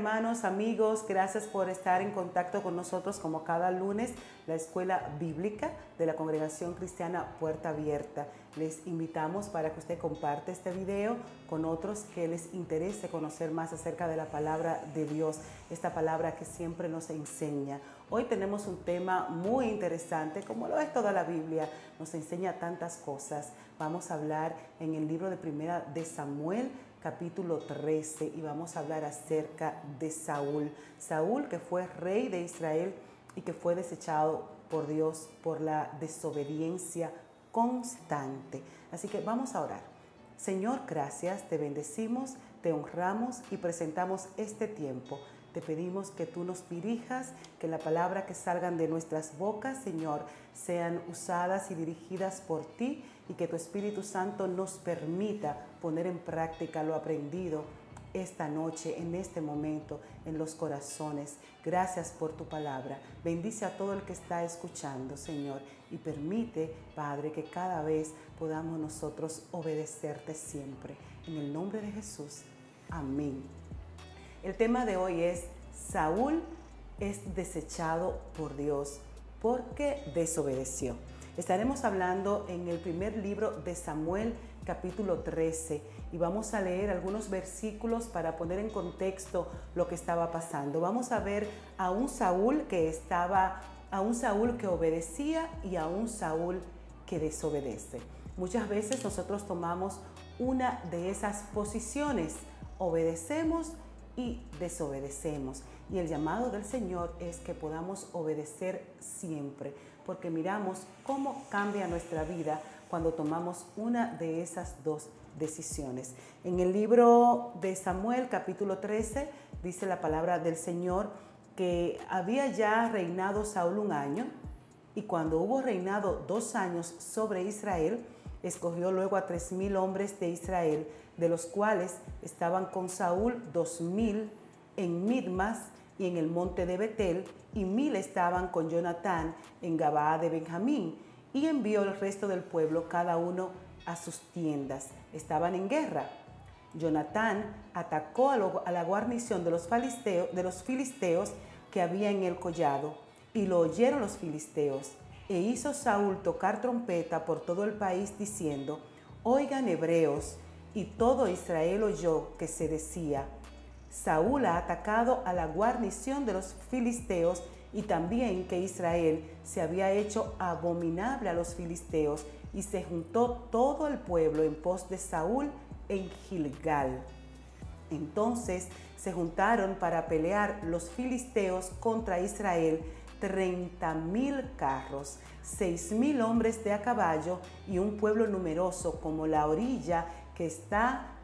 hermanos, amigos, gracias por estar en contacto con nosotros como cada lunes, la Escuela Bíblica de la Congregación Cristiana Puerta Abierta. Les invitamos para que usted comparte este video con otros que les interese conocer más acerca de la palabra de Dios, esta palabra que siempre nos enseña. Hoy tenemos un tema muy interesante, como lo es toda la Biblia, nos enseña tantas cosas. Vamos a hablar en el libro de Primera de Samuel, capítulo 13, y vamos a hablar acerca de Saúl. Saúl, que fue rey de Israel y que fue desechado por Dios por la desobediencia constante. Así que vamos a orar. Señor, gracias, te bendecimos, te honramos y presentamos este tiempo. Te pedimos que tú nos dirijas, que la palabra que salgan de nuestras bocas, Señor, sean usadas y dirigidas por ti, y que tu Espíritu Santo nos permita poner en práctica lo aprendido esta noche, en este momento, en los corazones. Gracias por tu palabra. Bendice a todo el que está escuchando, Señor, y permite, Padre, que cada vez podamos nosotros obedecerte siempre. En el nombre de Jesús. Amén. El tema de hoy es: Saúl es desechado por Dios porque desobedeció. Estaremos hablando en el primer libro de Samuel, capítulo 13, y vamos a leer algunos versículos para poner en contexto lo que estaba pasando. Vamos a ver a un Saúl que obedecía y a un Saúl que desobedece. Muchas veces nosotros tomamos una de esas posiciones, obedecemos y desobedecemos. Y el llamado del Señor es que podamos obedecer siempre, porque miramos cómo cambia nuestra vida cuando tomamos una de esas dos decisiones. En el libro de Samuel, capítulo 13, dice la palabra del Señor que había ya reinado Saúl 1 año, y cuando hubo reinado 2 años sobre Israel, escogió luego a 3,000 hombres de Israel, de los cuales estaban con Saúl 2,000 en Midmas y en el monte de Betel, y 1,000 estaban con Jonatán en Gabaa de Benjamín, y envió el resto del pueblo, cada uno a sus tiendas. Estaban en guerra. Jonatán atacó a la guarnición de los filisteos que había en el collado, y lo oyeron los filisteos. E hizo Saúl tocar trompeta por todo el país, diciendo: oigan, hebreos. Y todo Israel oyó que se decía: Saúl ha atacado a la guarnición de los filisteos, y también que Israel se había hecho abominable a los filisteos, y se juntó todo el pueblo en pos de Saúl en Gilgal. Entonces se juntaron para pelear los filisteos contra Israel 30,000 carros, 6,000 hombres de a caballo, y un pueblo numeroso como la arena que está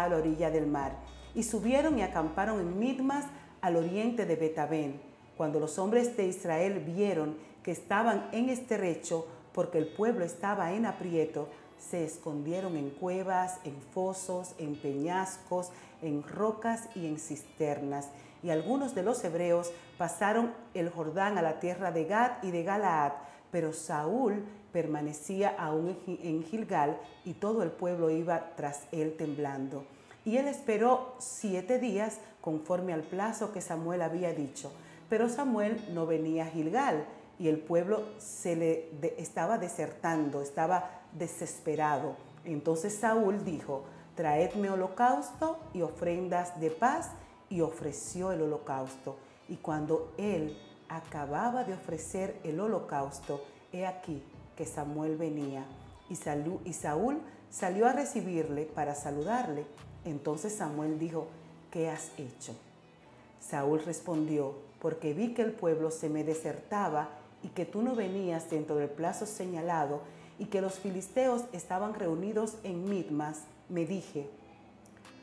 a la orilla del mar. Y subieron y acamparon en Midmas, al oriente de Betabén. Cuando los hombres de Israel vieron que estaban en estrecho, porque el pueblo estaba en aprieto, se escondieron en cuevas, en fosos, en peñascos, en rocas y en cisternas. Y algunos de los hebreos pasaron el Jordán a la tierra de Gad y de Galaad, pero Saúl permanecía aún en Gilgal, y todo el pueblo iba tras él temblando. Y él esperó 7 días conforme al plazo que Samuel había dicho. Pero Samuel no venía a Gilgal, y el pueblo estaba desertando, estaba desesperado. Entonces Saúl dijo: traedme holocausto y ofrendas de paz, y ofreció el holocausto. Y cuando él acababa de ofrecer el holocausto, he aquí que Samuel venía, y Saúl salió a recibirle para saludarle. Entonces Samuel dijo: ¿qué has hecho? Saúl respondió: porque vi que el pueblo se me desertaba, y que tú no venías dentro del plazo señalado, y que los filisteos estaban reunidos en Midmas, me dije: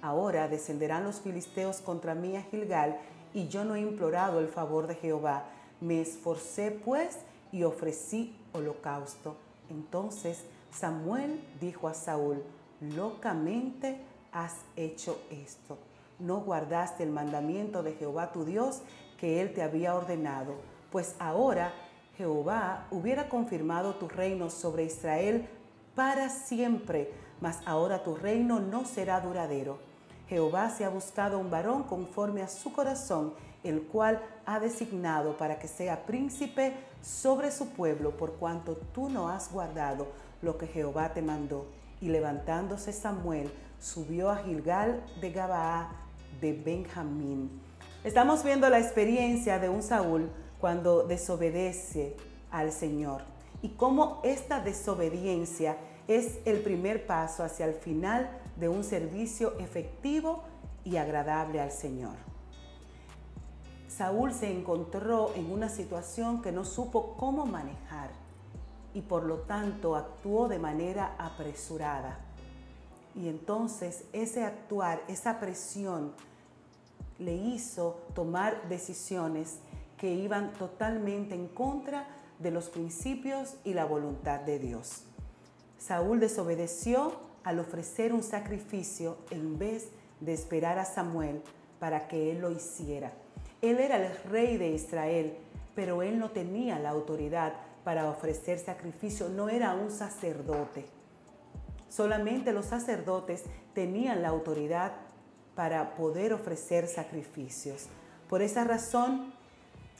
ahora descenderán los filisteos contra mí a Gilgal, y yo no he implorado el favor de Jehová. Me esforcé pues y ofrecí holocausto. Entonces Samuel dijo a Saúl: locamente has hecho esto. No guardaste el mandamiento de Jehová tu Dios que él te había ordenado, pues ahora Jehová hubiera confirmado tu reino sobre Israel para siempre, mas ahora tu reino no será duradero. Jehová se ha buscado un varón conforme a su corazón, el cual ha designado para que sea príncipe sobre su pueblo, por cuanto tú no has guardado lo que Jehová te mandó. Y levantándose Samuel, subió a Gilgal de Gabaa de Benjamín. Estamos viendo la experiencia de un Saúl cuando desobedece al Señor y cómo esta desobediencia es el primer paso hacia el final de un servicio efectivo y agradable al Señor. Saúl se encontró en una situación que no supo cómo manejar y por lo tanto actuó de manera apresurada. Y entonces ese actuar, esa presión, le hizo tomar decisiones que iban totalmente en contra de los principios y la voluntad de Dios. Saúl desobedeció al ofrecer un sacrificio en vez de esperar a Samuel para que él lo hiciera. Él era el rey de Israel, pero él no tenía la autoridad para ofrecer sacrificio, no era un sacerdote. Solamente los sacerdotes tenían la autoridad para poder ofrecer sacrificios. Por esa razón,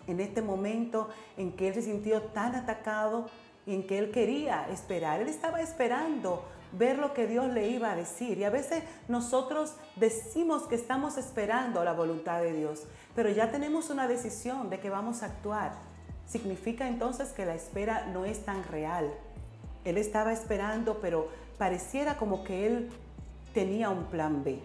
en este momento en que él se sintió tan atacado y en que él quería esperar, él estaba esperando ver lo que Dios le iba a decir. Y a veces nosotros decimos que estamos esperando la voluntad de Dios, pero ya tenemos una decisión de que vamos a actuar. Significa entonces que la espera no es tan real. Él estaba esperando, pero pareciera como que él tenía un plan B.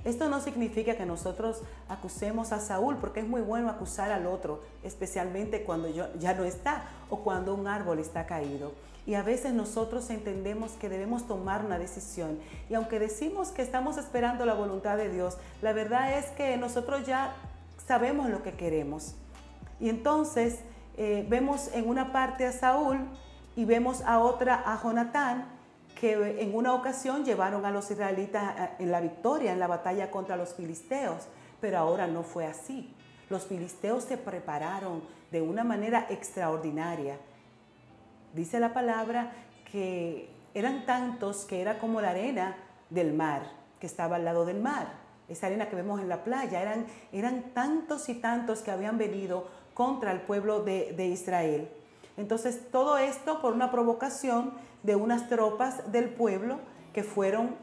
Esto no significa que nosotros acusemos a Saúl, porque es muy bueno acusar al otro, especialmente cuando ya no está o cuando un árbol está caído. Y a veces nosotros entendemos que debemos tomar una decisión. Y aunque decimos que estamos esperando la voluntad de Dios, la verdad es que nosotros ya sabemos lo que queremos. Y entonces vemos en una parte a Saúl y vemos a otra a Jonatán, que en una ocasión llevaron a los israelitas en la victoria en la batalla contra los filisteos, pero ahora no fue así. Los filisteos se prepararon de una manera extraordinaria. Dice la palabra que eran tantos que era como la arena del mar, que estaba al lado del mar. Esa arena que vemos en la playa, eran tantos y tantos que habían venido contra el pueblo de Israel. Entonces todo esto por una provocación de unas tropas del pueblo que fueron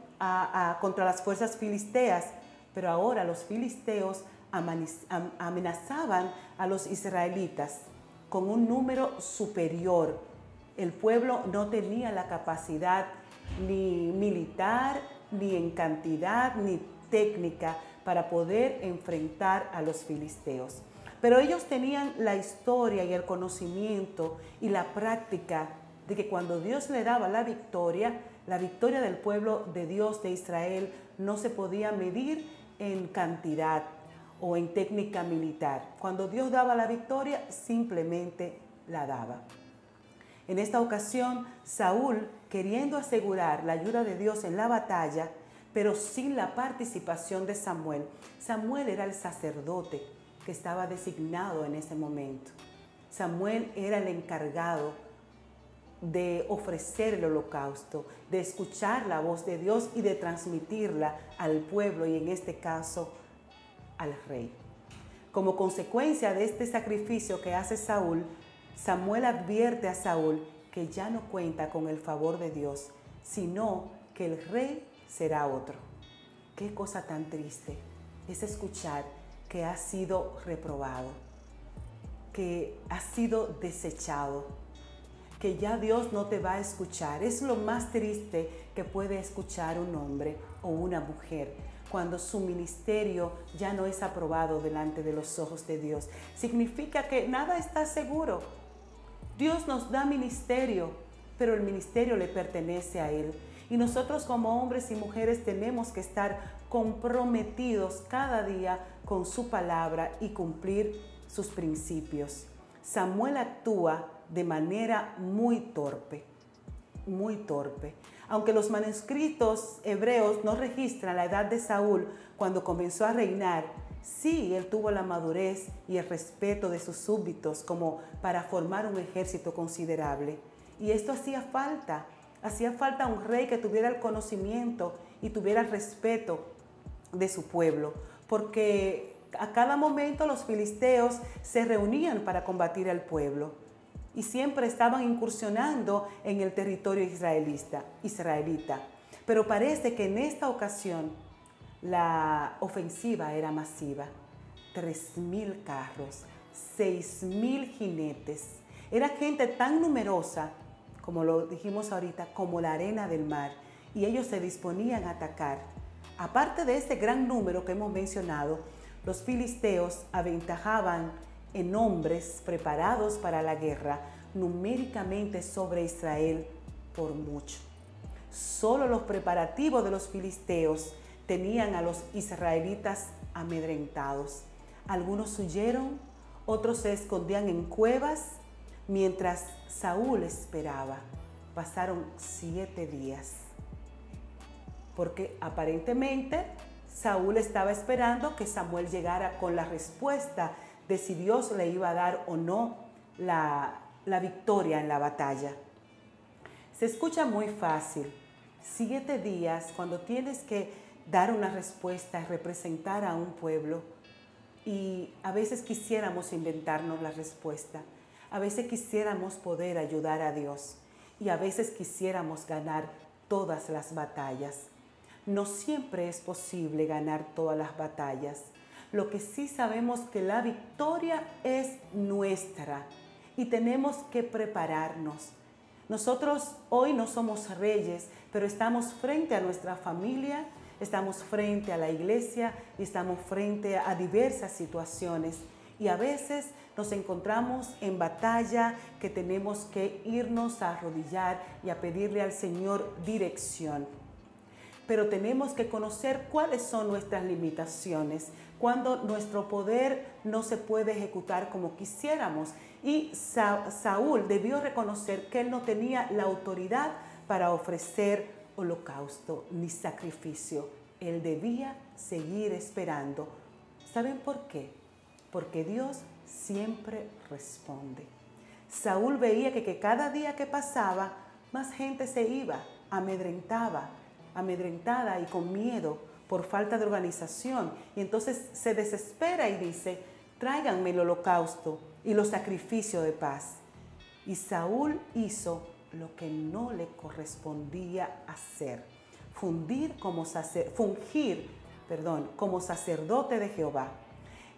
contra las fuerzas filisteas. Pero ahora los filisteos amenazaban a los israelitas con un número superior. El pueblo no tenía la capacidad ni militar, ni en cantidad, ni técnica para poder enfrentar a los filisteos. Pero ellos tenían la historia y el conocimiento y la práctica de que cuando Dios le daba la victoria del pueblo de Dios de Israel no se podía medir en cantidad o en técnica militar. Cuando Dios daba la victoria, simplemente la daba. En esta ocasión, Saúl, queriendo asegurar la ayuda de Dios en la batalla, pero sin la participación de Samuel. Samuel era el sacerdote que estaba designado en ese momento. Samuel era el encargado de ofrecer el holocausto, de escuchar la voz de Dios y de transmitirla al pueblo y en este caso al rey. Como consecuencia de este sacrificio que hace Saúl, Samuel advierte a Saúl que ya no cuenta con el favor de Dios, sino que el rey será otro. Qué cosa tan triste es escuchar que ha sido reprobado, que ha sido desechado, que ya Dios no te va a escuchar. Es lo más triste que puede escuchar un hombre o una mujer cuando su ministerio ya no es aprobado delante de los ojos de Dios. Significa que nada está seguro. Dios nos da ministerio, pero el ministerio le pertenece a Él. Y nosotros como hombres y mujeres tenemos que estar comprometidos cada día con su palabra y cumplir sus principios. Samuel actúa de manera muy torpe. Aunque los manuscritos hebreos no registran la edad de Saúl cuando comenzó a reinar, sí, él tuvo la madurez y el respeto de sus súbditos como para formar un ejército considerable. Y esto hacía falta un rey que tuviera el conocimiento y tuviera el respeto de su pueblo, porque a cada momento los filisteos se reunían para combatir al pueblo y siempre estaban incursionando en el territorio israelita. Pero parece que en esta ocasión la ofensiva era masiva. 3,000 carros, 6,000 jinetes. Era gente tan numerosa, como lo dijimos ahorita, como la arena del mar, y ellos se disponían a atacar. Aparte de ese gran número que hemos mencionado, los filisteos aventajaban en hombres preparados para la guerra numéricamente sobre Israel por mucho. Solo los preparativos de los filisteos tenían a los israelitas amedrentados. Algunos huyeron, otros se escondían en cuevas, mientras Saúl esperaba. Pasaron 7 días, porque aparentemente Saúl estaba esperando que Samuel llegara con la respuesta de si Dios le iba a dar o no la victoria en la batalla. Se escucha muy fácil. 7 días, cuando tienes que dar una respuesta, representar a un pueblo, y a veces quisiéramos inventarnos la respuesta, a veces quisiéramos poder ayudar a Dios y a veces quisiéramos ganar todas las batallas. No siempre es posible ganar todas las batallas. Lo que sí sabemos que la victoria es nuestra y tenemos que prepararnos. Nosotros hoy no somos reyes, pero estamos frente a nuestra familia, estamos frente a la iglesia y estamos frente a diversas situaciones. Y a veces nos encontramos en batalla que tenemos que irnos a arrodillar y a pedirle al Señor dirección. Pero tenemos que conocer cuáles son nuestras limitaciones, cuando nuestro poder no se puede ejecutar como quisiéramos. Y Saúl debió reconocer que él no tenía la autoridad para ofrecer holocausto ni sacrificio. Él debía seguir esperando. ¿Saben por qué? Porque Dios siempre responde. Saúl veía que cada día que pasaba, más gente se iba, amedrentada y con miedo por falta de organización. Y entonces se desespera y dice, tráiganme el holocausto y los sacrificios de paz. Y Saúl hizo lo que no le correspondía hacer, fungir como sacerdote de Jehová.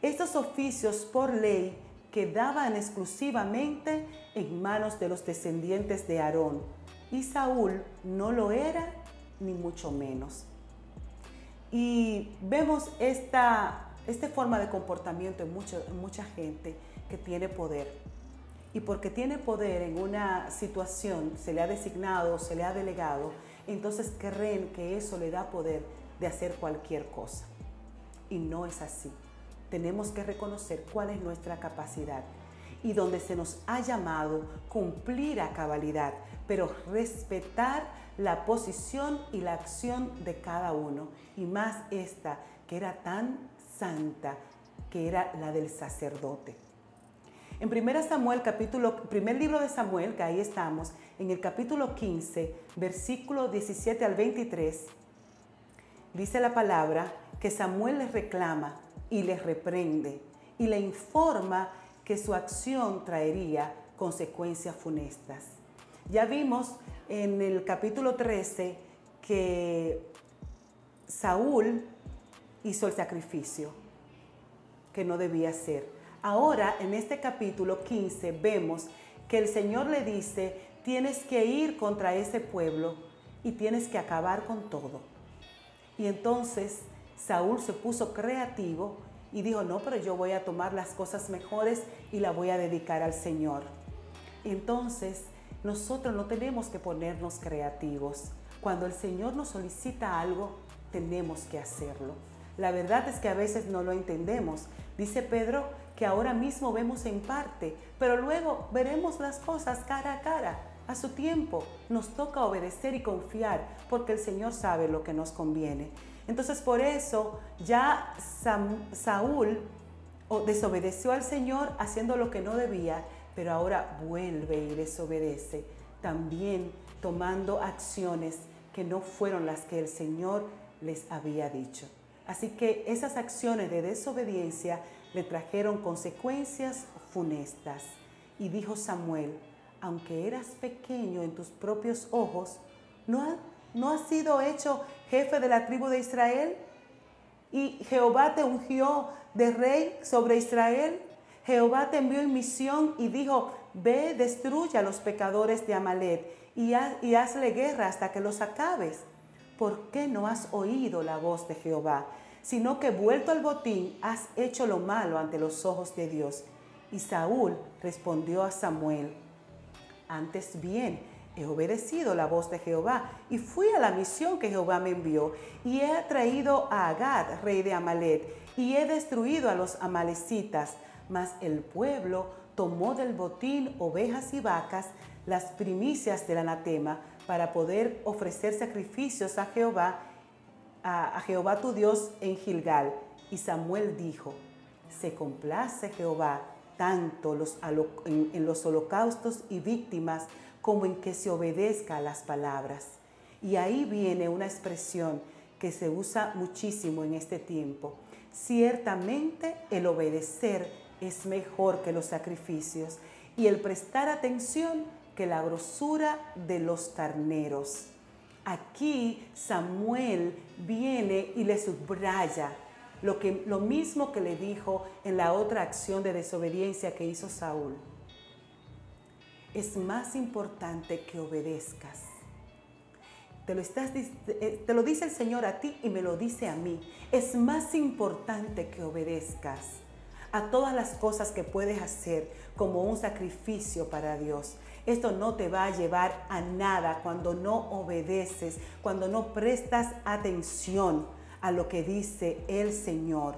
Estos oficios por ley quedaban exclusivamente en manos de los descendientes de Aarón, y Saúl no lo era ni mucho menos. Y vemos esta forma de comportamiento en mucha gente que tiene poder. Y porque tiene poder en una situación, se le ha designado, se le ha delegado, entonces creen que eso le da poder de hacer cualquier cosa. Y no es así. Tenemos que reconocer cuál es nuestra capacidad y donde se nos ha llamado cumplir a cabalidad, pero respetar la posición y la acción de cada uno, y más esta que era tan santa, que era la del sacerdote. En primer libro de Samuel, que ahí estamos, en el capítulo 15, versículo 17 al 23, dice la palabra que Samuel les reclama y les reprende y le informa que su acción traería consecuencias funestas. Ya vimos en el capítulo 13 que Saúl hizo el sacrificio que no debía hacer. Ahora, en este capítulo 15, vemos que el Señor le dice, tienes que ir contra ese pueblo y tienes que acabar con todo. Y entonces Saúl se puso creativo y dijo, no, pero yo voy a tomar las cosas mejores y la voy a dedicar al Señor. Entonces, nosotros no tenemos que ponernos creativos. Cuando el Señor nos solicita algo, tenemos que hacerlo. La verdad es que a veces no lo entendemos. Dice Pedro que ahora mismo vemos en parte, pero luego veremos las cosas cara a cara, a su tiempo. Nos toca obedecer y confiar, porque el Señor sabe lo que nos conviene. Entonces, por eso ya Saúl desobedeció al Señor haciendo lo que no debía, pero ahora vuelve y desobedece, también tomando acciones que no fueron las que el Señor les había dicho. Así que esas acciones de desobediencia le trajeron consecuencias funestas. Y dijo Samuel, aunque eras pequeño en tus propios ojos, ¿no has sido hecho jefe de la tribu de Israel? Y Jehová te ungió de rey sobre Israel. Jehová te envió en misión y dijo, ve, destruye a los pecadores de Amalek y hazle guerra hasta que los acabes. ¿Por qué no has oído la voz de Jehová? Sino que vuelto al botín has hecho lo malo ante los ojos de Dios. Y Saúl respondió a Samuel, antes bien, he obedecido la voz de Jehová y fui a la misión que Jehová me envió y he traído a Agag, rey de Amalek, y he destruido a los amalecitas. Mas el pueblo tomó del botín ovejas y vacas, las primicias del anatema, para poder ofrecer sacrificios a Jehová tu Dios en Gilgal. Y Samuel dijo, se complace Jehová tanto en los holocaustos y víctimas como en que se obedezca a las palabras. Y ahí viene una expresión que se usa muchísimo en este tiempo. Ciertamente el obedecer es mejor que los sacrificios y el prestar atención que la grosura de los carneros. Aquí Samuel viene y le subraya lo mismo que le dijo en la otra acción de desobediencia que hizo Saúl. Es más importante que obedezcas. Te lo dice el Señor a ti y me lo dice a mí. Es más importante que obedezcas a todas las cosas que puedes hacer como un sacrificio para Dios. Esto no te va a llevar a nada cuando no obedeces, cuando no prestas atención a lo que dice el Señor.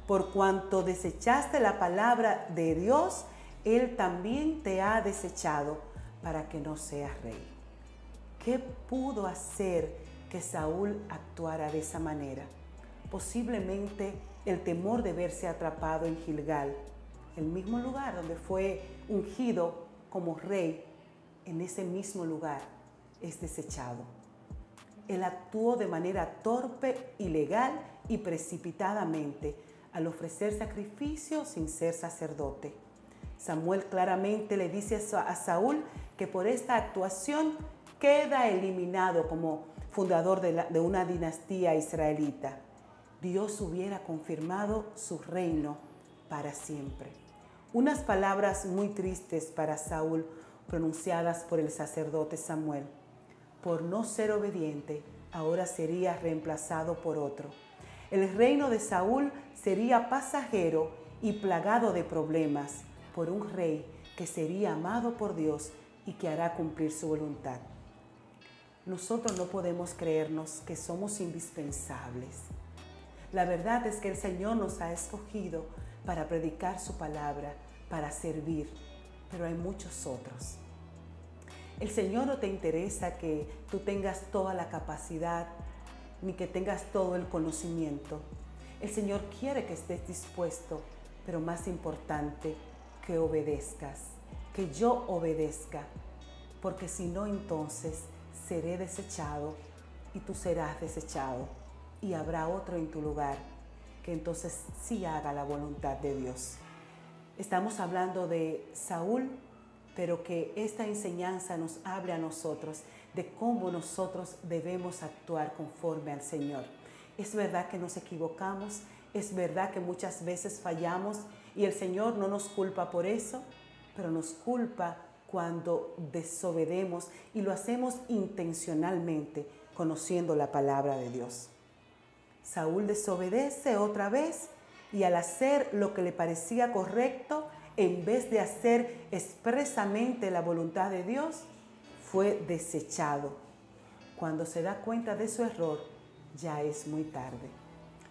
Por cuanto desechaste la palabra de Dios, Él también te ha desechado para que no seas rey. ¿Qué pudo hacer que Saúl actuara de esa manera? Posiblemente el temor de verse atrapado en Gilgal, el mismo lugar donde fue ungido como rey. En ese mismo lugar es desechado. Él actuó de manera torpe, ilegal y precipitadamente al ofrecer sacrificio sin ser sacerdote. Samuel claramente le dice a Saúl que por esta actuación queda eliminado como fundador de una dinastía israelita. Dios hubiera confirmado su reino para siempre. Unas palabras muy tristes para Saúl pronunciadas por el sacerdote Samuel. Por no ser obediente, ahora sería reemplazado por otro. El reino de Saúl sería pasajero y plagado de problemas por un rey que sería amado por Dios y que hará cumplir su voluntad. Nosotros no podemos creernos que somos indispensables. La verdad es que el Señor nos ha escogido para predicar su palabra, para servir, pero hay muchos otros. El Señor no te interesa que tú tengas toda la capacidad, ni que tengas todo el conocimiento. El Señor quiere que estés dispuesto, pero más importante, que obedezcas, que yo obedezca, porque si no, entonces seré desechado y tú serás desechado y habrá otro en tu lugar que entonces sí haga la voluntad de Dios. Estamos hablando de Saúl, pero que esta enseñanza nos hable a nosotros de cómo nosotros debemos actuar conforme al Señor. Es verdad que nos equivocamos, es verdad que muchas veces fallamos y el Señor no nos culpa por eso, pero nos culpa cuando desobedemos y lo hacemos intencionalmente, conociendo la palabra de Dios. Saúl desobedece otra vez y al hacer lo que le parecía correcto, en vez de hacer expresamente la voluntad de Dios, fue desechado. Cuando se da cuenta de su error, ya es muy tarde.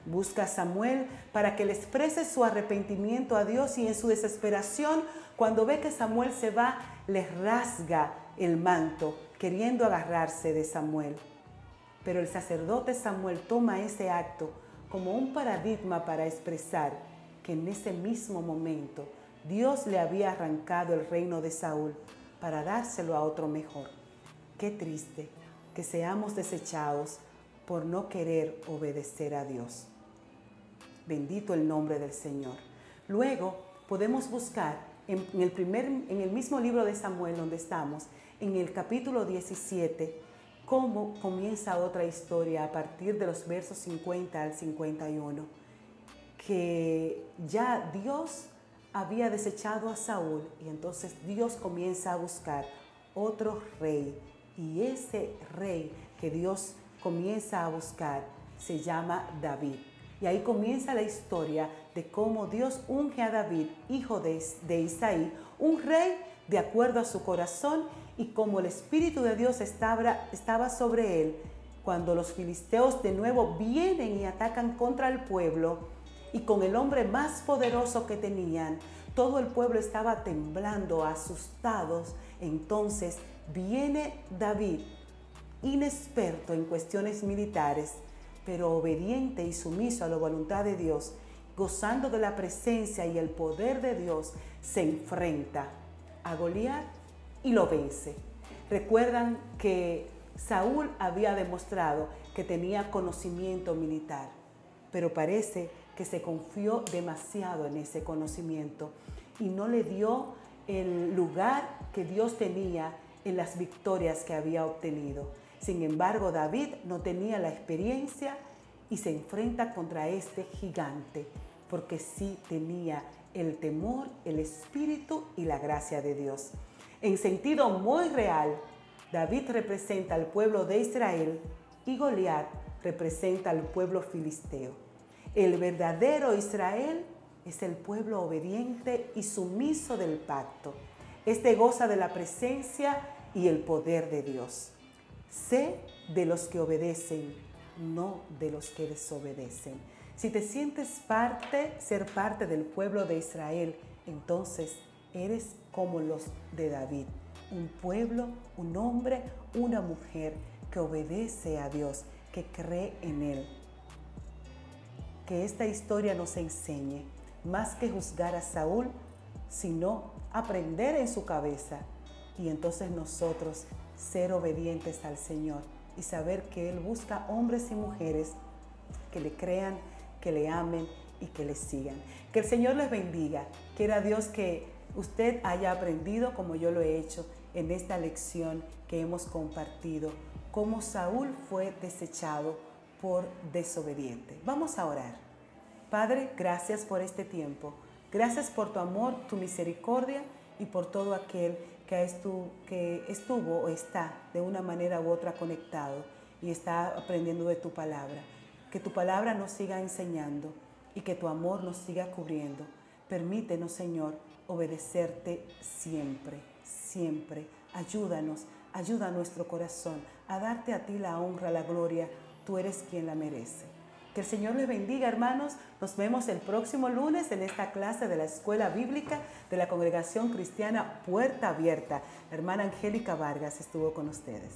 Busca a Samuel para que le exprese su arrepentimiento a Dios y en su desesperación, cuando ve que Samuel se va, le rasga el manto, queriendo agarrarse de Samuel. Pero el sacerdote Samuel toma ese acto como un paradigma para expresar que en ese mismo momento Dios le había arrancado el reino de Saúl para dárselo a otro mejor. Qué triste que seamos desechados por no querer obedecer a Dios. Bendito el nombre del Señor. Luego podemos buscar en el mismo libro de Samuel donde estamos, en el capítulo 17, cómo comienza otra historia a partir de los versos 50 al 51, que ya Dios había desechado a Saúl y entonces Dios comienza a buscar otro rey, y ese rey que Dios comienza a buscar se llama David. Y ahí comienza la historia de cómo Dios unge a David, hijo de Isaí, un rey de acuerdo a su corazón, y como el Espíritu de Dios estaba sobre él, cuando los filisteos de nuevo vienen y atacan contra el pueblo, y con el hombre más poderoso que tenían, todo el pueblo estaba temblando, asustados. Entonces viene David, inexperto en cuestiones militares, pero obediente y sumiso a la voluntad de Dios, gozando de la presencia y el poder de Dios, se enfrenta a Goliat y lo vence. Recuerdan que Saúl había demostrado que tenía conocimiento militar, pero parece que se confió demasiado en ese conocimiento y no le dio el lugar que Dios tenía en las victorias que había obtenido. Sin embargo, David no tenía la experiencia y se enfrenta contra este gigante, porque sí tenía el temor, el espíritu y la gracia de Dios. En sentido muy real, David representa al pueblo de Israel y Goliat representa al pueblo filisteo. El verdadero Israel es el pueblo obediente y sumiso del pacto. Este goza de la presencia y el poder de Dios. Sé de los que obedecen, no de los que desobedecen. Si te sientes ser parte del pueblo de Israel, entonces eres como los de David. Un pueblo, un hombre, una mujer que obedece a Dios, que cree en Él. Que esta historia nos enseñe, más que juzgar a Saúl, sino aprender en su cabeza, y entonces nosotros ser obedientes al Señor y saber que Él busca hombres y mujeres que le crean, que le amen y que le sigan. Que el Señor les bendiga. Quiera Dios que usted haya aprendido, como yo lo he hecho, en esta lección que hemos compartido, cómo Saúl fue desechado por desobediente. Vamos a orar. Padre, gracias por este tiempo. Gracias por tu amor, tu misericordia y por todo aquel que estuvo o está de una manera u otra conectado y está aprendiendo de tu palabra. Que tu palabra nos siga enseñando y que tu amor nos siga cubriendo. Permítenos, Señor, obedecerte siempre, siempre. Ayúdanos, ayuda a nuestro corazón a darte a ti la honra, la gloria. Tú eres quien la merece. Que el Señor les bendiga, hermanos. Nos vemos el próximo lunes en esta clase de la Escuela Bíblica de la Congregación Cristiana Puerta Abierta. La hermana Angélica Vargas estuvo con ustedes.